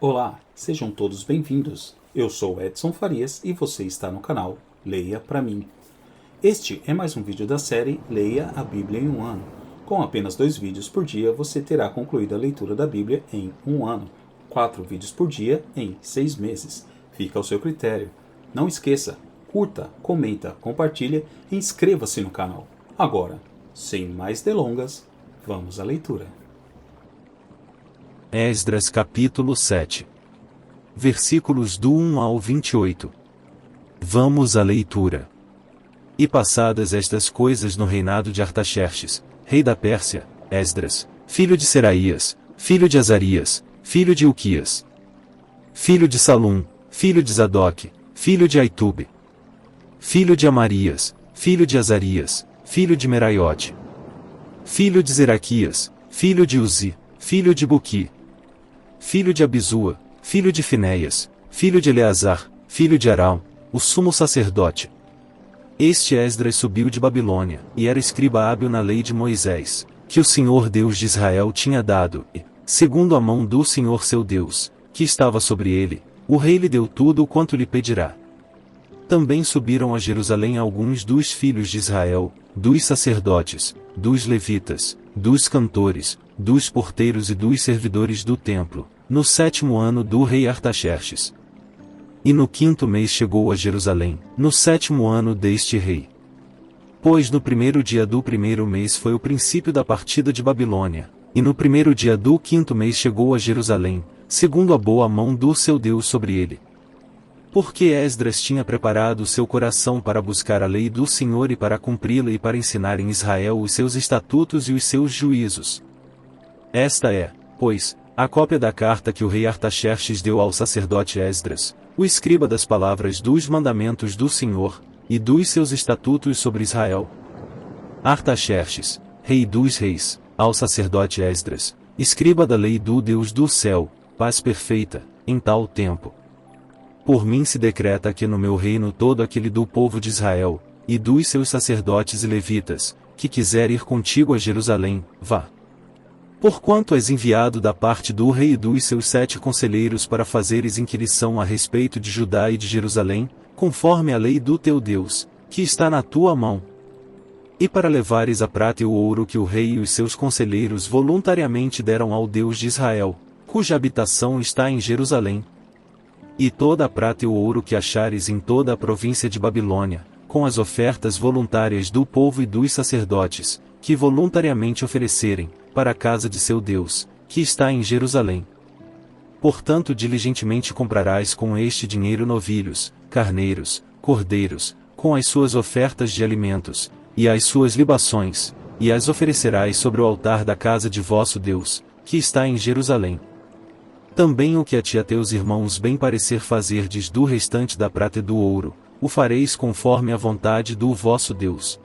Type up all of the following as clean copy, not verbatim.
Olá, sejam todos bem-vindos. Eu sou Edson Farias e você está no canal Leia Pra Mim. Este é mais um vídeo da série Leia a Bíblia em um ano. Com apenas 2 vídeos por dia, você terá concluído a leitura da Bíblia em um ano. 4 vídeos por dia em 6 meses. Fica ao seu critério. Não esqueça, curta, comenta, compartilha e inscreva-se no canal. Agora, sem mais delongas, vamos à leitura. Esdras capítulo 7. Versículos do 1 ao 28. Vamos à leitura. E passadas estas coisas no reinado de Artaxerxes, rei da Pérsia, Esdras, filho de Seraías, filho de Azarias, filho de Ilquias, filho de Salum, filho de Zadok, filho de Aitube, filho de Amarias, filho de Azarias, filho de Meraiote, filho de Zeraquias, filho de Uzi, filho de Buqui, filho de Abisua, filho de Finéias, filho de Eleazar, filho de Arão, o sumo sacerdote. Este Esdras subiu de Babilônia, e era escriba hábil na lei de Moisés, que o Senhor Deus de Israel tinha dado, e, segundo a mão do Senhor seu Deus, que estava sobre ele, o rei lhe deu tudo o quanto lhe pedirá. Também subiram a Jerusalém alguns dos filhos de Israel, dos sacerdotes, dos levitas, dos cantores, dos porteiros e dos servidores do templo, no 7º ano do rei Artaxerxes. E no 5º mês chegou a Jerusalém, no 7º ano deste rei. Pois no 1º dia do 1º mês foi o princípio da partida de Babilônia, e no 1º dia do 5º mês chegou a Jerusalém, segundo a boa mão do seu Deus sobre ele. Porque Esdras tinha preparado o seu coração para buscar a lei do Senhor e para cumpri-la e para ensinar em Israel os seus estatutos e os seus juízos. Esta é, pois, a cópia da carta que o rei Artaxerxes deu ao sacerdote Esdras, o escriba das palavras dos mandamentos do Senhor, e dos seus estatutos sobre Israel. Artaxerxes, rei dos reis, ao sacerdote Esdras, escriba da lei do Deus do céu, paz perfeita, em tal tempo. Por mim se decreta que no meu reino todo aquele do povo de Israel, e dos seus sacerdotes e levitas, que quiser ir contigo a Jerusalém, vá. Porquanto és enviado da parte do rei e dos seus 7 conselheiros para fazeres inquirição a respeito de Judá e de Jerusalém, conforme a lei do teu Deus, que está na tua mão. E para levares a prata e o ouro que o rei e os seus conselheiros voluntariamente deram ao Deus de Israel, cuja habitação está em Jerusalém. E toda a prata e o ouro que achares em toda a província de Babilônia, com as ofertas voluntárias do povo e dos sacerdotes, que voluntariamente oferecerem, para a casa de seu Deus, que está em Jerusalém. Portanto diligentemente comprarás com este dinheiro novilhos, carneiros, cordeiros, com as suas ofertas de alimentos, e as suas libações, e as oferecerás sobre o altar da casa de vosso Deus, que está em Jerusalém. Também o que a ti e a teus irmãos bem parecer fazerdes do restante da prata e do ouro, o fareis conforme a vontade do vosso Deus.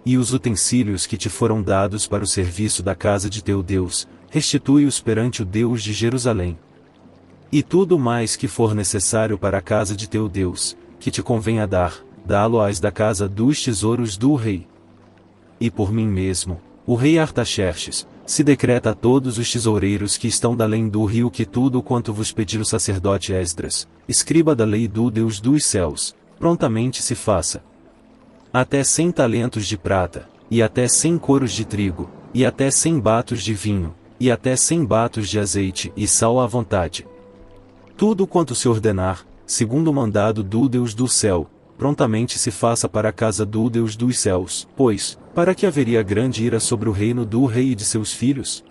E os utensílios que te foram dados para o serviço da casa de teu Deus, restitui-os perante o Deus de Jerusalém. E tudo mais que for necessário para a casa de teu Deus, que te convenha dar, dá-lo-ás da casa dos tesouros do rei. E por mim mesmo, o rei Artaxerxes, se decreta a todos os tesoureiros que estão da além do rio que tudo quanto vos pedir o sacerdote Esdras, escriba da lei do Deus dos céus, prontamente se faça. Até 100 talentos de prata, e até 100 coros de trigo, e até 100 batos de vinho, e até 100 batos de azeite e sal à vontade. Tudo quanto se ordenar, segundo o mandado do Deus do céu, prontamente se faça para a casa do Deus dos céus, pois, para que haveria grande ira sobre o reino do rei e de seus filhos?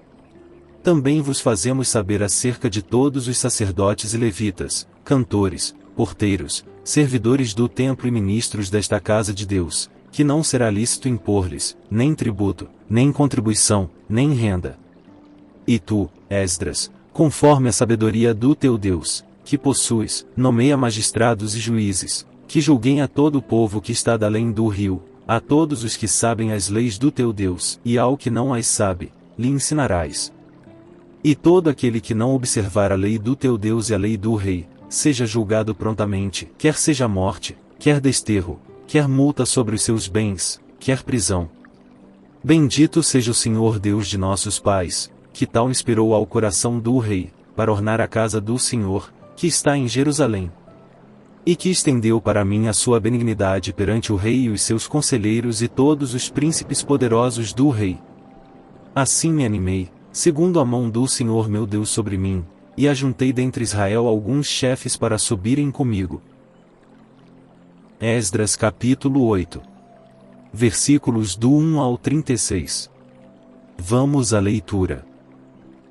Também vos fazemos saber acerca de todos os sacerdotes e levitas, cantores, porteiros, servidores do templo e ministros desta casa de Deus, que não será lícito impor-lhes, nem tributo, nem contribuição, nem renda. E tu, Esdras, conforme a sabedoria do teu Deus, que possuis, nomeia magistrados e juízes, que julguem a todo o povo que está da além do rio, a todos os que sabem as leis do teu Deus, e ao que não as sabe, lhe ensinarás. E todo aquele que não observar a lei do teu Deus e a lei do rei, seja julgado prontamente, quer seja morte, quer desterro, quer multa sobre os seus bens, quer prisão. Bendito seja o Senhor Deus de nossos pais, que tal inspirou ao coração do rei, para ornar a casa do Senhor, que está em Jerusalém. E que estendeu para mim a sua benignidade perante o rei e os seus conselheiros e todos os príncipes poderosos do rei. Assim me animei, segundo a mão do Senhor meu Deus sobre mim, e ajuntei dentre Israel alguns chefes para subirem comigo. Esdras capítulo 8. Versículos do 1 ao 36. Vamos à leitura.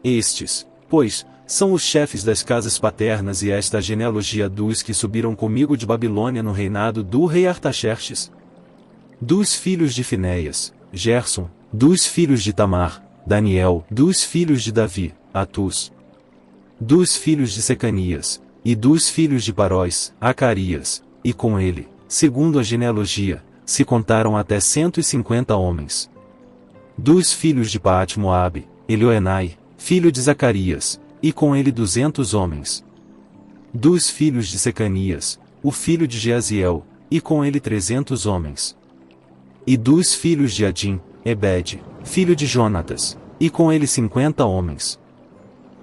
Estes, pois, são os chefes das casas paternas e esta a genealogia dos que subiram comigo de Babilônia no reinado do rei Artaxerxes. Dos filhos de Finéias, Gerson; dos filhos de Tamar, Daniel; dos filhos de Davi, Atus; dos filhos de Secanias, e dos filhos de Paróis, Acarias; e com ele, segundo a genealogia, se contaram até 150 homens. Dos filhos de Paate-Moabe, Elioenai, filho de Zacarias, e com ele 200 homens. Dos filhos de Secanias, o filho de Jeaziel, e com ele 300 homens. E dos filhos de Adim, Ebed, filho de Jonatas, e com ele 50 homens.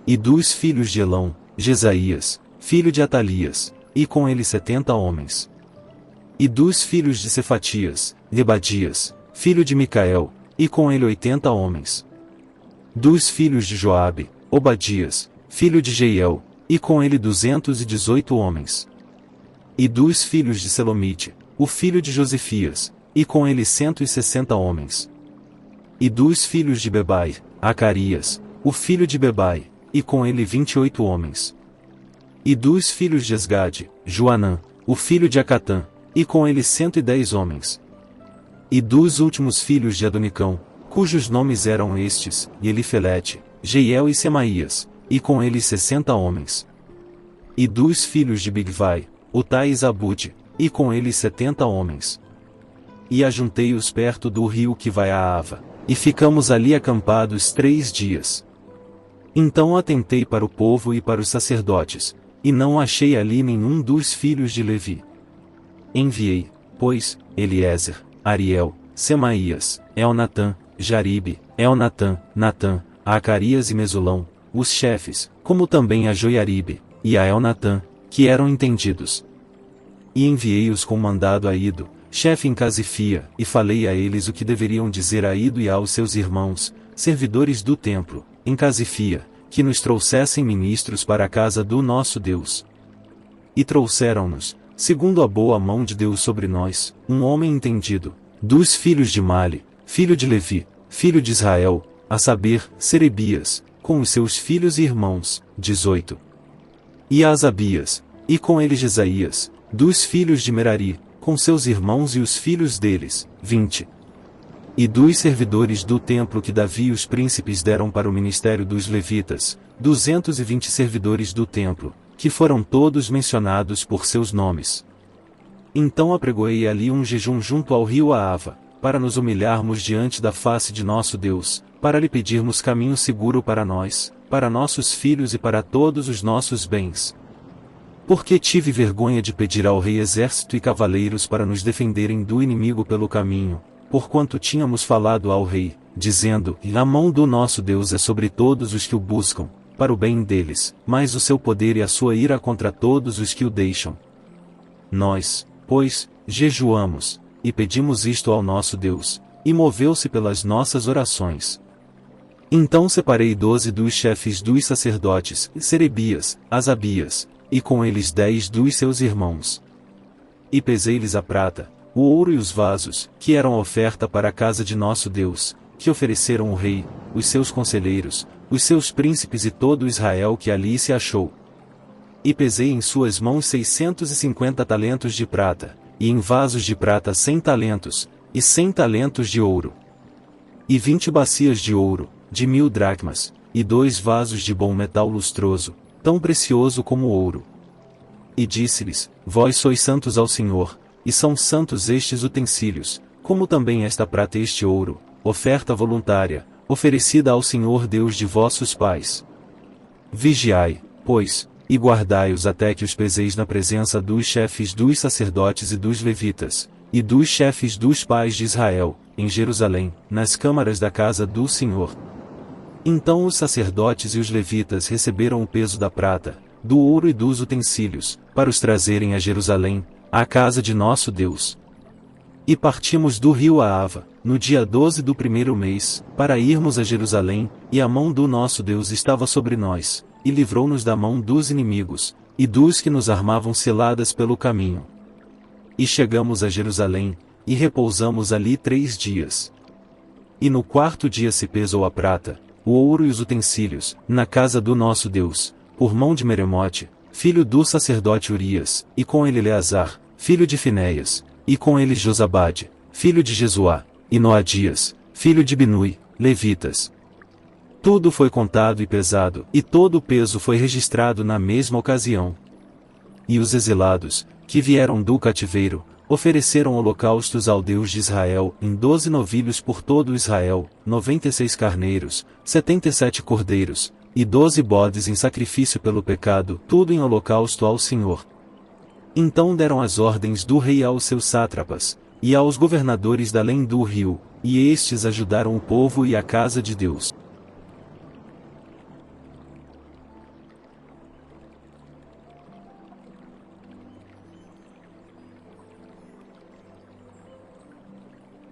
E dos filhos de Elão, Jesaías, filho de Atalias, e com ele 70 homens. E dos filhos de Cefatias, Lebadias, filho de Micael, e com ele 80 homens. Dos filhos de Joabe, Obadias, filho de Jeiel, e com ele 218 homens. E dos filhos de Selomite, o filho de Josifias, e com ele 160 homens. E dos filhos de Bebai, Acarias, o filho de Bebai, e com ele 28 homens. E dos filhos de Esgade, Joanã, o filho de Acatã, e com ele 110 homens. E dos últimos filhos de Adonicão, cujos nomes eram estes, Elifelete, Jeiel e Semaías, e com eles 60 homens. E dos filhos de Bigvai, Utai e Zabude, e com eles 70 homens. E ajuntei-os perto do rio que vai a Ava, e ficamos ali acampados 3 dias. Então atentei para o povo e para os sacerdotes, e não achei ali nenhum dos filhos de Levi. Enviei, pois, Eliezer, Ariel, Semaías, Elnatã, Jaribe, Elnatã, Natã, a Acarias e Mesulão, os chefes, como também a Joiaribe, e a Elnatã, que eram entendidos. E enviei-os com mandado a Ido, chefe em Casifia, e falei a eles o que deveriam dizer a Ido e aos seus irmãos, servidores do templo, em Casifia, que nos trouxessem ministros para a casa do nosso Deus. E trouxeram-nos, segundo a boa mão de Deus sobre nós, um homem entendido, dos filhos de Mali, filho de Levi, filho de Israel, a saber, Serebias, com os seus filhos e irmãos, 18. E Asabias, e com ele Jesaías, dos filhos de Merari, com seus irmãos e os filhos deles, 20. E dos servidores do templo que Davi e os príncipes deram para o ministério dos levitas, 220 servidores do templo, que foram todos mencionados por seus nomes. Então apregoei ali um jejum junto ao rio Aava, para nos humilharmos diante da face de nosso Deus, para lhe pedirmos caminho seguro para nós, para nossos filhos e para todos os nossos bens. Porque tive vergonha de pedir ao rei exército e cavaleiros para nos defenderem do inimigo pelo caminho, porquanto tínhamos falado ao rei, dizendo: a mão do nosso Deus é sobre todos os que o buscam, para o bem deles, mas o seu poder e a sua ira contra todos os que o deixam. Nós, pois, jejuamos, e pedimos isto ao nosso Deus, e moveu-se pelas nossas orações. Então separei 12 dos chefes dos sacerdotes, Serebias, Asabias, e com eles 10 dos seus irmãos. E pesei-lhes a prata, o ouro e os vasos, que eram oferta para a casa de nosso Deus, que ofereceram o rei, os seus conselheiros, os seus príncipes e todo Israel que ali se achou. E pesei em suas mãos 650 talentos de prata, e em vasos de prata 100 talentos, e 100 talentos de ouro. E 20 bacias de ouro, de 1000 dracmas, e 2 vasos de bom metal lustroso, tão precioso como ouro. E disse-lhes: vós sois santos ao Senhor, e são santos estes utensílios, como também esta prata e este ouro, oferta voluntária, oferecida ao Senhor Deus de vossos pais. Vigiai, pois, e guardai-os até que os peseis na presença dos chefes dos sacerdotes e dos levitas, e dos chefes dos pais de Israel, em Jerusalém, nas câmaras da casa do Senhor. Então os sacerdotes e os levitas receberam o peso da prata, do ouro e dos utensílios, para os trazerem a Jerusalém, à casa de nosso Deus. E partimos do rio Ahava, no dia 12 do primeiro mês, para irmos a Jerusalém, e a mão do nosso Deus estava sobre nós, e livrou-nos da mão dos inimigos, e dos que nos armavam ciladas pelo caminho. E chegamos a Jerusalém, e repousamos ali 3 dias. E no 4º dia se pesou a prata, o ouro e os utensílios, na casa do nosso Deus, por mão de Meremote, filho do sacerdote Urias, e com ele Eleazar, filho de Finéias, e com ele Josabade, filho de Jesuá, e Noadias, filho de Binui, levitas. Tudo foi contado e pesado, e todo o peso foi registrado na mesma ocasião. E os exilados, que vieram do cativeiro, ofereceram holocaustos ao Deus de Israel em 12 novilhos por todo Israel, 96 carneiros, 77 cordeiros, e 12 bodes em sacrifício pelo pecado, tudo em holocausto ao Senhor. Então deram as ordens do rei aos seus sátrapas, e aos governadores da além do rio, e estes ajudaram o povo e a casa de Deus.